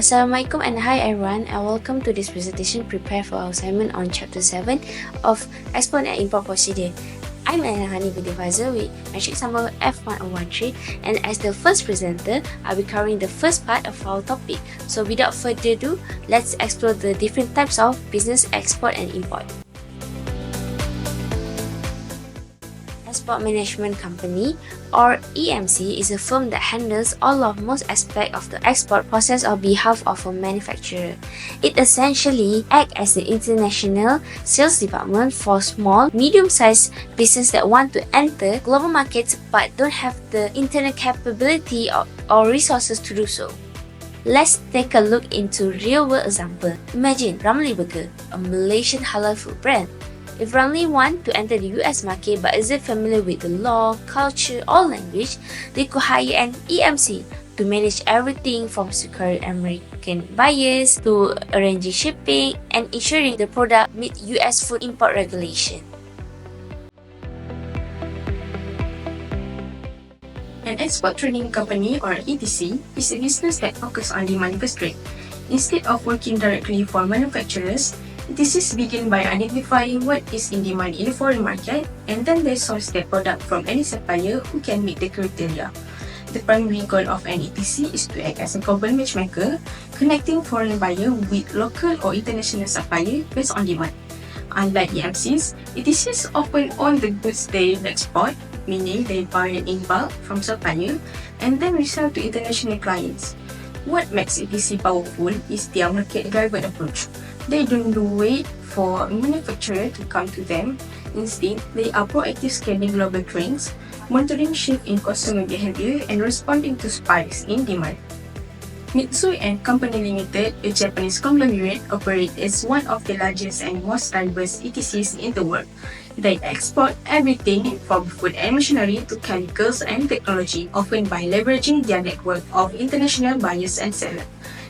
Assalamualaikum and hi everyone, and welcome to this presentation prepared for our assignment on Chapter 7 of Export and Import Procedure. I'm Anahani Vidivazar with matrix number F1013, and as the first presenter, I'll be covering the first part of our topic. So without further ado, let's explore the different types of business export and import. Export Management Company, or EMC, is a firm that handles all of most aspects of the export process on behalf of a manufacturer. It essentially acts as the international sales department for small, medium-sized businesses that want to enter global markets but don't have the internal capability or resources to do so. Let's take a look into real-world example. Imagine Ramly Burger, a Malaysian halal food brand. If Ramly want to enter the US market but isn't familiar with the law, culture, or language, they could hire an EMC to manage everything from securing American buyers to arranging shipping and ensuring the product meet US food import regulation. An export training company, or ETC, is a business that focuses on demand manufacturing. Instead of working directly for manufacturers, ETCs begin by identifying what is in demand in the foreign market, and then they source their product from any supplier who can meet the criteria. The primary goal of an ETC is to act as a global matchmaker, connecting foreign buyers with local or international suppliers based on demand. Unlike EMCs, ETCs often own the goods they export, meaning they buy in bulk from suppliers and then resell to international clients. What makes ETC powerful is their market-driven approach. They don't wait for a manufacturer to come to them. Instead, they are proactive scanning global trends, monitoring shift in consumer behavior, and responding to spikes in demand. Mitsui & Company Limited, a Japanese conglomerate, operates as one of the largest and most diverse ETCs in the world. They export everything from food and machinery to chemicals and technology, often by leveraging their network of international buyers and sellers.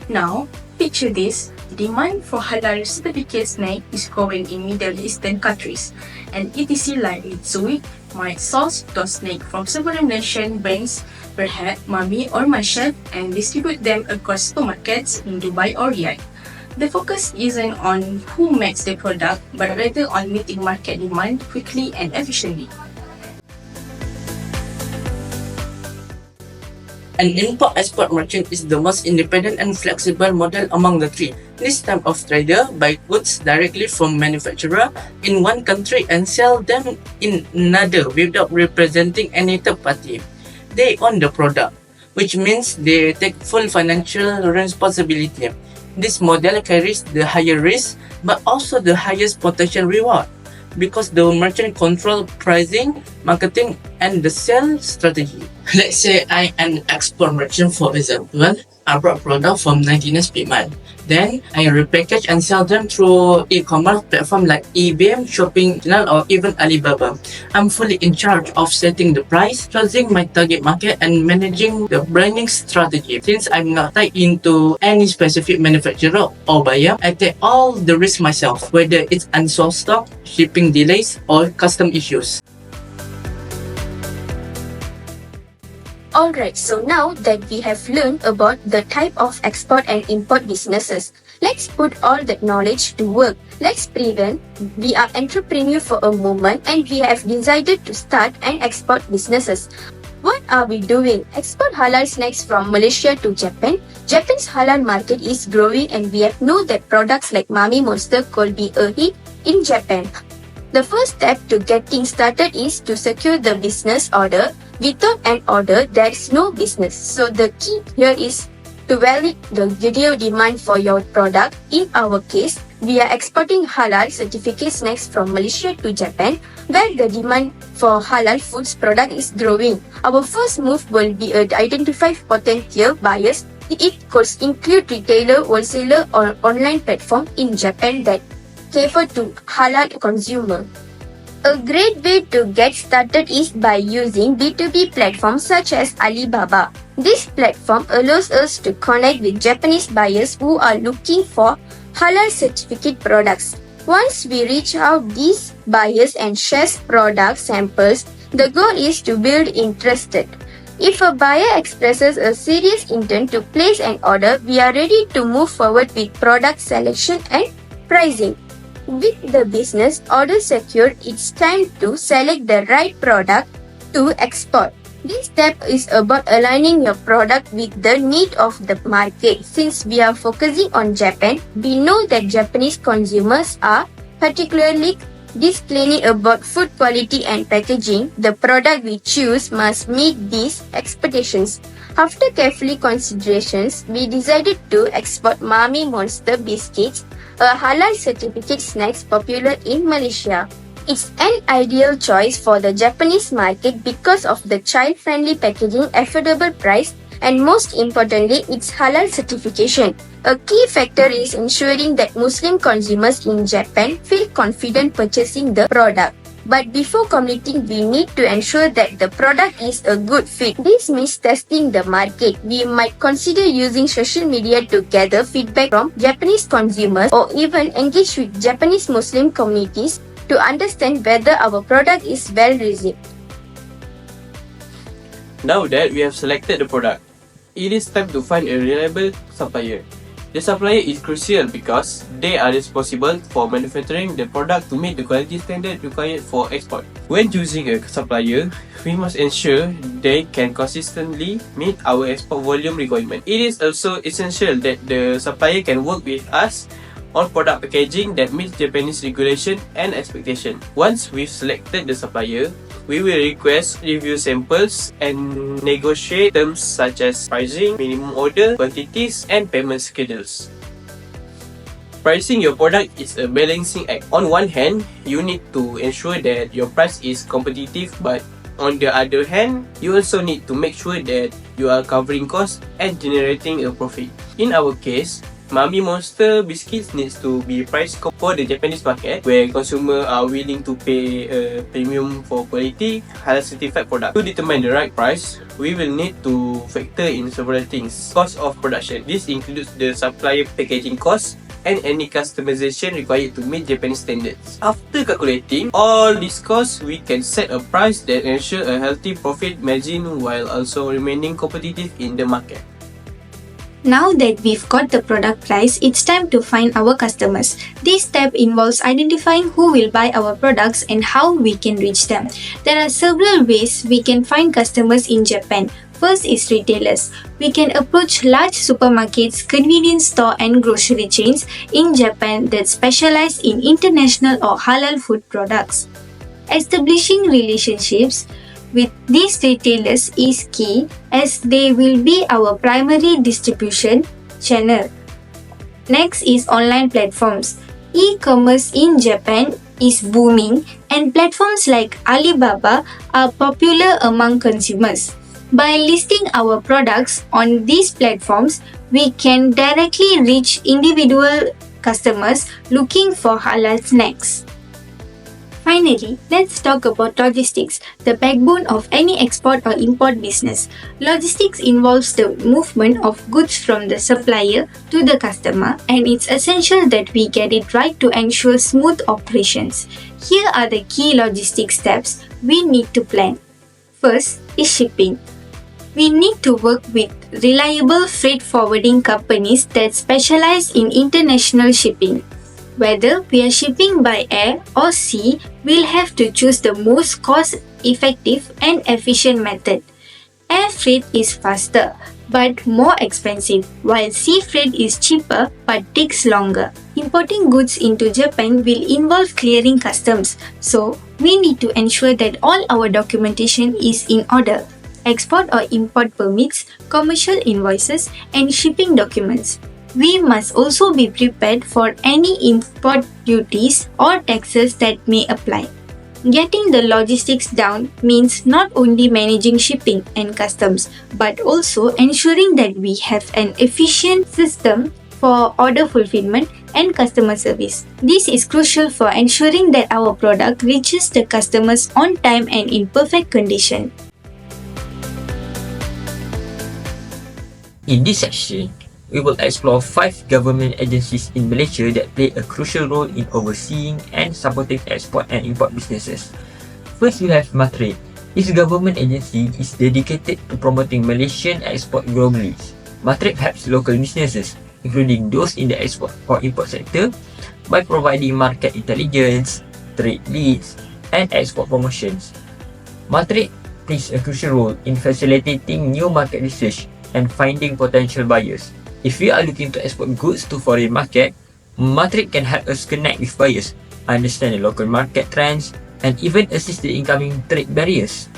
Now, picture this. Demand for halal certificate snack is growing in Middle Eastern countries, and ETC like Mitsui might source those snacks from several nation brands, perhaps Mami or Mashef, and distribute them across supermarkets in Dubai or Riyadh. The focus isn't on who makes the product, but rather on meeting market demand quickly and efficiently. An import-export merchant is the most independent and flexible model among the three. This type of trader buys goods directly from manufacturer in one country and sell them in another without representing any third party. They own the product, which means they take full financial responsibility. This model carries the higher risk but also the highest potential reward, because the merchant control pricing, marketing, and the sales strategy. Let's say I am an export merchant, for example. I brought product from 99 Speedmart. Then I repackage and sell them through e-commerce platform like eBay, Shopping Channel, or even Alibaba. I'm fully in charge of setting the price, choosing my target market, and managing the branding strategy. Since I'm not tied into any specific manufacturer or buyer, I take all the risk myself, whether it's unsold stock, shipping delays, or custom issues. Alright, so now that we have learned about the type of export and import businesses, let's put all that knowledge to work. Let's pretend we are entrepreneurs for a moment and we have decided to start and export businesses. What are we doing? Export halal snacks from Malaysia to Japan. Japan's halal market is growing and we have know that products like Mami Monster could be a hit in Japan. The first step to getting started is to secure the business order. Without an order, there is no business. So the key here is to validate the video demand for your product. In our case, we are exporting halal certificate snacks from Malaysia to Japan, where the demand for halal foods product is growing. Our first move will be to identify potential buyers. It could include retailer, wholesaler, or online platform in Japan that cater to halal consumer. A great way to get started is by using B2B platforms such as Alibaba. This platform allows us to connect with Japanese buyers who are looking for halal certificate products. Once we reach out these buyers and share product samples, the goal is to build interest. If a buyer expresses a serious intent to place an order, we are ready to move forward with product selection and pricing. With the business order secured, it's time to select the right product to export. This step is about aligning your product with the need of the market. Since we are focusing on Japan, we know that Japanese consumers are particularly disclaiming about food quality and packaging. The product we choose must meet these expectations. After carefully considerations, we decided to export Mami Monster biscuits, a halal certificate snacks popular in Malaysia. It's an ideal choice for the Japanese market because of the child-friendly packaging, affordable price, and most importantly, its halal certification. A key factor is ensuring that Muslim consumers in Japan feel confident purchasing the product. But before committing, we need to ensure that the product is a good fit. This means testing the market. We might consider using social media to gather feedback from Japanese consumers or even engage with Japanese Muslim communities to understand whether our product is well received. Now that we have selected the product, it is time to find a reliable supplier. The supplier is crucial because they are responsible for manufacturing the product to meet the quality standard required for export. When choosing a supplier, we must ensure they can consistently meet our export volume requirement. It is also essential that the supplier can work with us on product packaging that meets Japanese regulation and expectation. Once we've selected the supplier, we will request review samples and negotiate terms such as pricing, minimum order, quantities, and payment schedules. Pricing your product is a balancing act. On one hand, you need to ensure that your price is competitive, but on the other hand, you also need to make sure that you are covering costs and generating a profit. In our case, Mami Monster biscuits needs to be priced for the Japanese market, where consumers are willing to pay a premium for quality, halal certified product. To determine the right price, we will need to factor in several things. Cost of production. This includes the supplier packaging cost and any customization required to meet Japanese standards. After calculating all these costs, we can set a price that ensures a healthy profit margin while also remaining competitive in the market. Now that we've got the product price, it's time to find our customers. This step involves identifying who will buy our products and how we can reach them. There are several ways we can find customers in Japan. First is retailers. We can approach large supermarkets, convenience store and grocery chains in Japan that specialize in international or halal food products. Establishing relationships with these retailers is key as they will be our primary distribution channel. Next is online platforms. E-commerce in Japan is booming and platforms like Alibaba are popular among consumers. By listing our products on these platforms, we can directly reach individual customers looking for halal snacks. Finally, let's talk about logistics, the backbone of any export or import business. Logistics involves the movement of goods from the supplier to the customer, and it's essential that we get it right to ensure smooth operations. Here are the key logistics steps we need to plan. First is shipping. We need to work with reliable freight forwarding companies that specialize in international shipping. Whether we are shipping by air or sea, we'll have to choose the most cost-effective and efficient method. Air freight is faster but more expensive, while sea freight is cheaper but takes longer. Importing goods into Japan will involve clearing customs, so we need to ensure that all our documentation is in order. Export or import permits, commercial invoices, and shipping documents. We must also be prepared for any import duties or taxes that may apply. Getting the logistics down means not only managing shipping and customs, but also ensuring that we have an efficient system for order fulfillment and customer service. This is crucial for ensuring that our product reaches the customers on time and in perfect condition. In this section, we will explore 5 government agencies in Malaysia that play a crucial role in overseeing and supporting export and import businesses. First, we have MATRADE. This government agency is dedicated to promoting Malaysian export globally. Matrix helps local businesses, including those in the export or import sector, by providing market intelligence, trade leads, and export promotions. Matrix plays a crucial role in facilitating new market research and finding potential buyers. If we are looking to export goods to foreign market, Matrix can help us connect with buyers, understand the local market trends, and even assist the incoming trade barriers.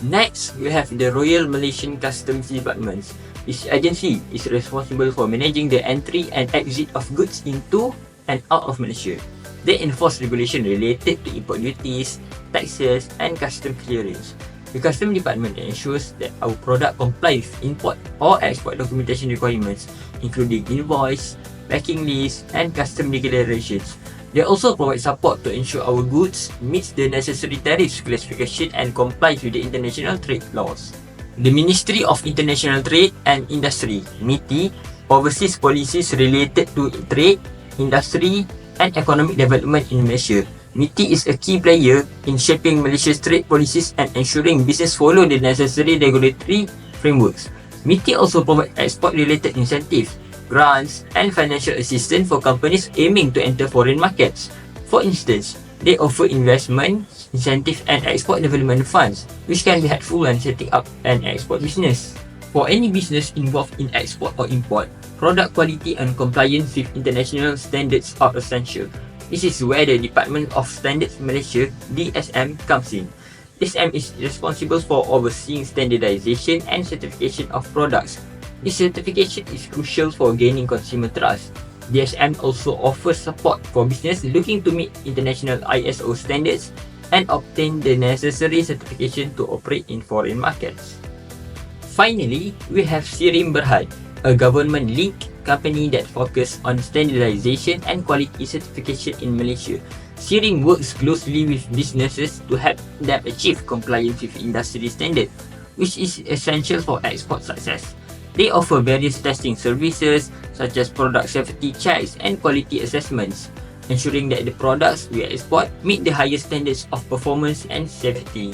Next, we have the Royal Malaysian Customs Department. This agency is responsible for managing the entry and exit of goods into and out of Malaysia. They enforce regulation related to import duties, taxes, and customs clearance. The Customs Department ensures that our product complies with import or export documentation requirements, including invoice, packing list, and customs declarations. They also provide support to ensure our goods meets the necessary tariffs classification and complies with the international trade laws. The Ministry of International Trade and Industry, MITI, oversees policies related to trade, industry, and economic development in Malaysia. MITI is a key player in shaping Malaysia's trade policies and ensuring business follow the necessary regulatory frameworks. MITI also provides export-related incentives, grants, and financial assistance for companies aiming to enter foreign markets. For instance, they offer investment, incentive, and export development funds, which can be helpful when setting up an export business. For any business involved in export or import, product quality and compliance with international standards are essential. This is where the Department of Standards Malaysia, DSM, comes in. DSM is responsible for overseeing standardization and certification of products. This certification is crucial for gaining consumer trust. DSM also offers support for business looking to meet international ISO standards and obtain the necessary certification to operate in foreign markets. Finally, we have Sirim Berhad, a government-linked company that focuses on standardization and quality certification in Malaysia. Sirim works closely with businesses to help them achieve compliance with industry standards, which is essential for export success. They offer various testing services such as product safety checks and quality assessments, ensuring that the products we export meet the highest standards of performance and safety.